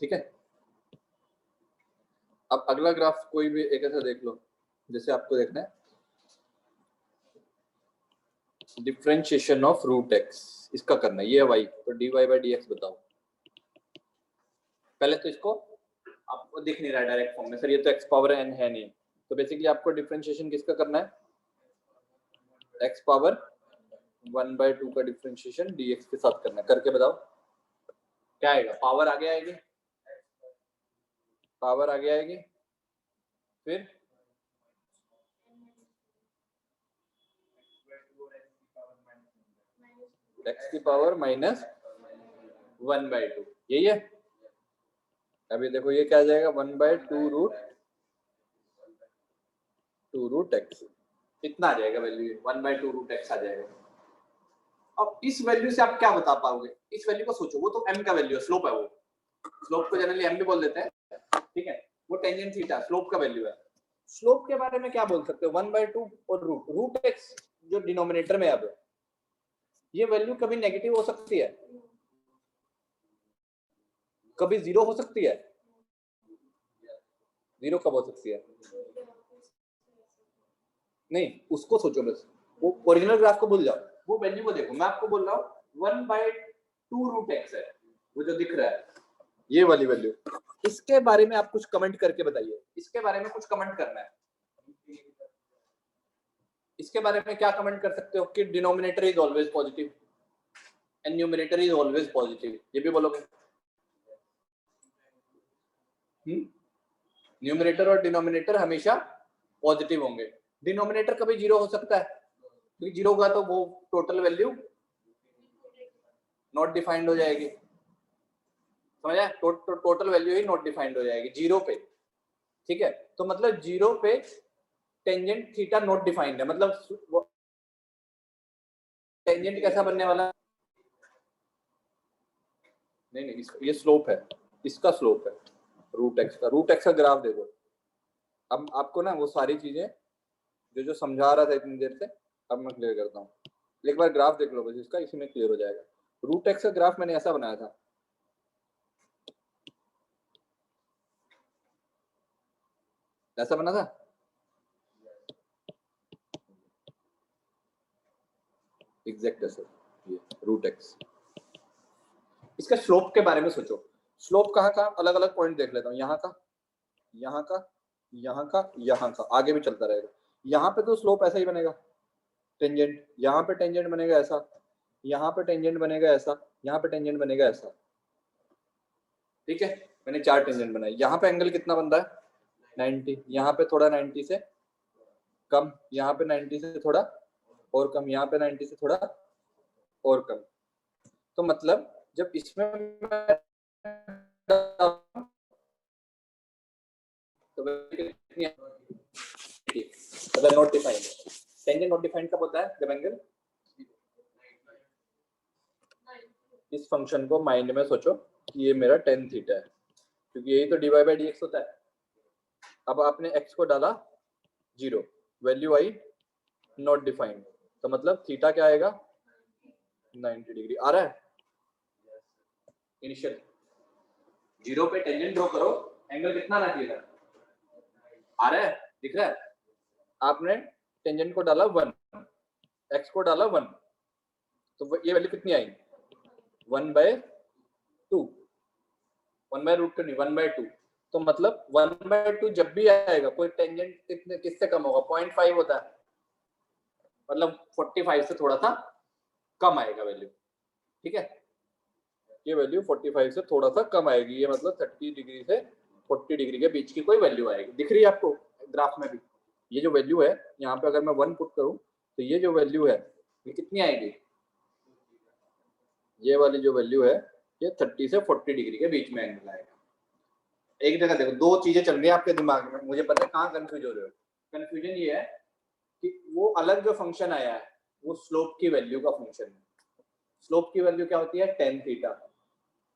ठीक है, अब अगला ग्राफ कोई भी एक ऐसा देख लो, जैसे आपको देखना है डिफरेंशिएशन ऑफ रूट एक्स, इसका करना है, ये है y, तो dy बाई dx बताओ। पहले तो इसको आपको दिख नहीं रहा है डायरेक्ट फॉर्म में, सर ये तो x पावर n है नहीं, तो बेसिकली आपको डिफरेंशिएशन किसका करना है, x पावर 1/2 का डिफरेंशिएशन dx के साथ करना है, करके बताओ क्या आएगा, पावर आगे आएगी, पावर आगे आएगी, फिर x की पावर माइनस 1/2, यही है। अभी देखो ये क्या आ जाएगा, 1/2 रूट x, इतना आ जाएगा वैल्यू, 1/2 रूट x आ जाएगा। अब इस वैल्यू से आप क्या बता पाओगे, इस वैल्यू को सोचो, वो तो m का वैल्यू है, स्लोप है, वो स्लोप को जनरली m भी बोल देते हैं, ठीक है, वो टेंजेंट थीटा स्लोप का वैल्यू है। स्लोप के बारे में क्या बोल सकते हो, 1/2 और रूट x जो डिनोमिनेटर में, अब ये वैल्यू कभी नेगेटिव हो सकती है, कभी जीरो हो सकती है, जीरो कब हो सकती है, नहीं उसको सोचो बस, वो ओरिजिनल ग्राफ को भूल जाओ, वो वैल्यू को देखो, मैं आपको बोल रहा हूँ 1/2 रूट x है वो जो दिख रहा है, ये वाली वैल्यू, इसके बारे में आप कुछ कमेंट करके बताइए, इसके बारे में कुछ कमेंट करना है, इसके बारे में क्या कमेंट कर सकते हो कि denominator is always positive and numerator is always positive, ये भी बोलोगे, न्यूमरेटर और डिनोमिनेटर हमेशा पॉजिटिव होंगे, डिनोमिनेटर कभी जीरो हो सकता है, क्योंकि जीरो होगा तो वो टोटल वैल्यू नॉट डिफाइंड हो जाएगी, समझा, total value he not defined हो जाएगी जीरो पे, ठीक है, तो मतलब जीरो पे टेंजेंट थीटा नॉट डिफाइंड है, मतलब टेंजेंट कैसा बनने वाला, नहीं ये स्लोप है, इसका स्लोप है रूट एक्स का ग्राफ देखो। अब आपको ना वो सारी चीजें जो समझा रहा था इतनी देर से, अब मैं क्लियर करता हूँ, एक बार ग्राफ देख लो बस इसका, इसी में क्लियर हो जाएगा। रूट एक्स का ग्राफ मैंने ऐसा बनाया था, ऐसा बना था, एग्जैक्ट ऐसा, ये रूट एक्स। इसका स्लोप के बारे में सोचो, स्लोप कहाँ का, अलग अलग पॉइंट देख लेता हूँ, यहाँ का, यहाँ का, यहाँ का, यहाँ का, आगे भी चलता रहेगा। यहाँ पे तो स्लोप ऐसा ही बनेगा, टेंजेंट, यहाँ पे टेंजेंट बनेगा ऐसा, यहाँ पे टेंजेंट बनेगा ऐसा, यहाँ पे टेंजेंट बनेगा ऐसा, ठीक है, मैंने 4 टेंजेंट बनाए। यहाँ पे एंगल कितना बन रहा है 90, यहाँ पे थोड़ा 90 से कम, यहाँ पे 90 से थोड़ा और कम, यहाँ पे 90 से थोड़ा और कम, तो मतलब जब इसमें तो अगर not defined, tangent not defined कब होता है, जब एंगल, इस फंक्शन को माइंड में सोचो कि ये मेरा tan थीटा है, क्योंकि यही तो dy बाई dx होता है। अब आपने x को डाला 0, वैल्यू आई नॉट डिफाइंड, तो मतलब थीटा क्या आएगा 90 डिग्री आ रहा है। इनिशियल 0 पे टेंजेंट ड्रॉ करो, एंगल कितना आना चाहिए था, आ रहा है, दिख रहा है, आपने टेंजेंट को डाला 1, x को डाला 1, तो ये वैल्यू कितनी आई 1/2, 1/√2 नहीं 1/2, तो मतलब 1/2 जब भी आएगा कोई टेंजेंट कितने किससे कम होगा, 0.5 होता है, मतलब 45 से थोड़ा सा कम आएगा वैल्यू, ठीक है, ये वैल्यू 45 से थोड़ा सा कम आएगी, ये मतलब 30 डिग्री से 40 डिग्री के बीच की कोई वैल्यू आएगी, दिख रही है आपको ग्राफ में भी, ये जो वैल्यू है यहाँ पे अगर मैं 1 पुट करूं तो ये जो वैल्यू है ये कितनी आएगी, ये वाली जो वैल्यू है ये 30 से 40 डिग्री के बीच में एंगल आएगा। एक जगह देखो, दो चीजें चल रही है आपके दिमाग में, मुझे पता है कहाँ कंफ्यूज हो रहे हो। कंफ्यूजन ये है कि वो अलग जो फंक्शन आया है वो स्लोप की वैल्यू का फंक्शन है। स्लोप की वैल्यू क्या होती है? tan theta.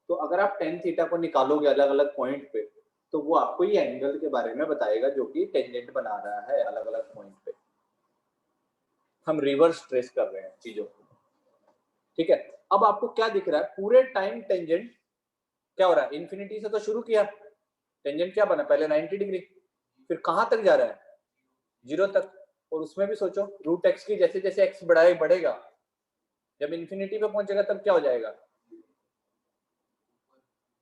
तो अगर आप tan थीटा को निकालोगे अलग अलग पॉइंट पे, तो वो आपको ये एंगल के बारे में बताएगा जो कि टेंजेंट बना रहा है अलग अलग पॉइंट पे। हम रिवर्स ट्रेस कर रहे हैं चीजों को, ठीक है। अब आपको क्या दिख रहा है? पूरे टाइम टेंजेंट क्या हो रहा है? इन्फिनिटी से तो शुरू किया, टेंजेंट क्या बना? पहले 90 डिग्री, फिर कहां तक जा रहा है? 0 तक। और उसमें भी सोचो रूट एक्स की जैसे जैसे एक्स बढ़ेगा, जब इन्फिनिटी पे पहुंचेगा तब क्या हो जाएगा?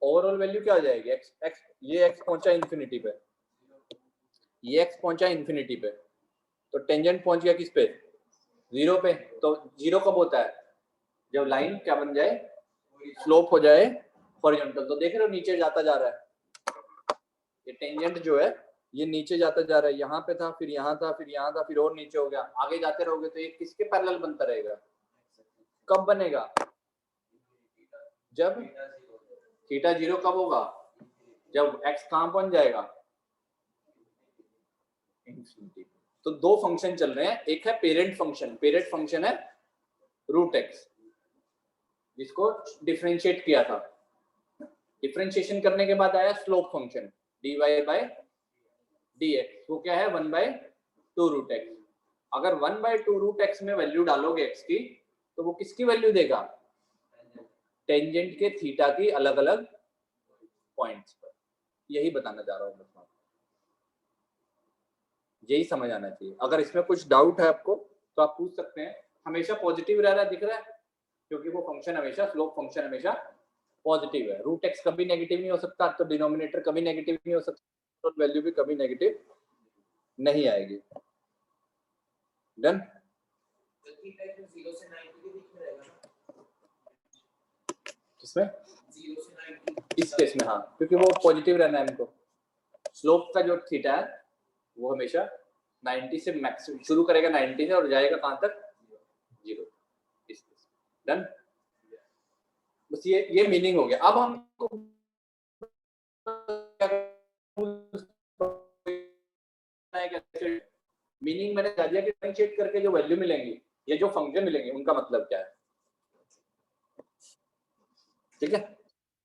ओवरऑल वैल्यू क्या हो जाएगी? एक्स एक्स, ये एक्स पहुंचा इन्फिनिटी पे, ये एक्स पहुंचा इन्फिनिटी पे, तो टेंजेंट पहुंच गया किस पे? 0 पे। तो 0 कब होता है? जब लाइन क्या बन जाए? स्लोप हो जाए हॉरिजॉन्टल। तो देख रहे हो नीचे जाता जा रहा है, ये टेंजेंट जो है ये नीचे जाता जा रहा है। यहाँ पे था, फिर यहाँ था, फिर यहाँ था, फिर और नीचे हो गया। आगे जाते रहोगे तो ये किसके पैरेलल बनता रहेगा? कब बनेगा? जब थीटा 0 कब होगा? जब एक्स कहां पहुंच जाएगा? इंफिनिटी। तो दो फंक्शन चल रहे हैं, एक है पेरेंट फंक्शन, पेरेंट फंक्शन है रूट एक्स, जिसको डिफरेंशिएट किया था। डिफरेंशिएशन करने के बाद आया slope function dy by dx, वो क्या है? 1/2 रूट एक्स। अगर 1/2 रूट एक्स में वैल्यू डालोगे एक्स की, तो वो किसकी वैल्यू देगा? टेंजेंट के थीटा की अलग अलग पॉइंट्स पर। यही बताना चाह रहा हूँ मैं, यही समझ आना चाहिए। अगर इसमें कुछ डाउट है आपको तो आप पूछ सकते हैं। हमेशा पॉजिटिव रह रहा है, दिख रहा है, क्योंकि वो फंक्शन हमेशा, स्लोप फंक्शन हमेशा पॉजिटिव है। रूट एक्स कभी नेगेटिव नहीं हो सकता, तो डिनोमिनेटर कभी नेगेटिव नहीं हो सकता, तो वैल्यू भी कभी नेगेटिव नहीं आएगी। डन। किसमें? इस केस में हाँ, क्योंकि वो पॉजिटिव रहना है हमको। स्लोप का जो थीटा है वो हमेशा 90 से मैक्सिमम शुरू करेगा, 90 से, और जाएगा कहां तक? 0। डन। बस ये मीनिंग हो गया। अब हमको मीनिंग मैंने बता दिया कि डिफरेंशिएट करके जो वैल्यू मिलेंगी, ये जो फंक्शन मिलेंगे, उनका मतलब क्या है। ठीक है,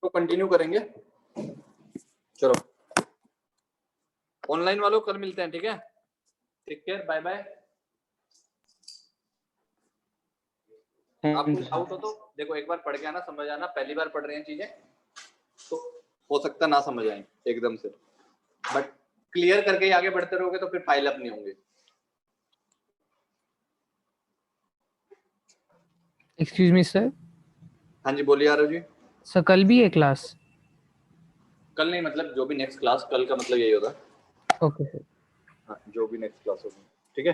तो कंटिन्यू करेंगे। चलो ऑनलाइन वालों कल मिलते हैं, ठीक है। Take care, bye bye. आपको डाउट हो तो देखो, एक बार पढ़ के आना, समझ आना। पहली बार पढ़ रहे हैं चीजें तो हो सकता ना समझ आए एकदम से, बट क्लियर करके ही आगे बढ़ते रहोगे तो फिर फाइल अप नहीं होंगे।
Excuse me sir.
हाँ जी, बोलिए आरव जी।
सर कल भी है क्लास?
कल नहीं, मतलब जो भी नेक्स्ट क्लास, कल का मतलब यही होगा।
Okay sir.
हाँ, जो भी नेक्स्ट क्लास होगी, ठीक है।